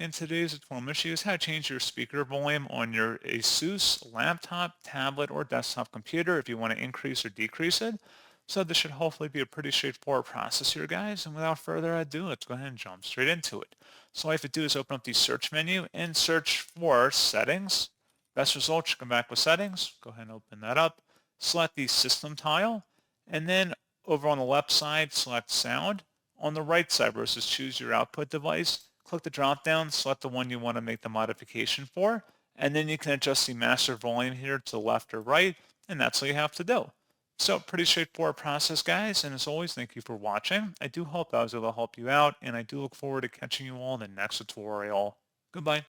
In today's tutorial, I'm going to show you how to change your speaker volume on your ASUS laptop, tablet, or desktop computer if you want to increase or decrease it. So this should hopefully be a pretty straightforward process here, guys. And without further ado, let's go ahead and jump straight into it. So all you have to do is open up the search menu and search for settings. Best result should come back with settings. Go ahead and open that up. Select the system tile. And then over on the left side, select sound. On the right side, where it says choose your output device, click the drop down, select the one you want to make the modification for, and then you can adjust the master volume here to the left or right, and that's all you have to do. So pretty straightforward process, guys, and as always, thank you for watching. I do hope I was able to help you out, and I do look forward to catching you all in the next tutorial. Goodbye.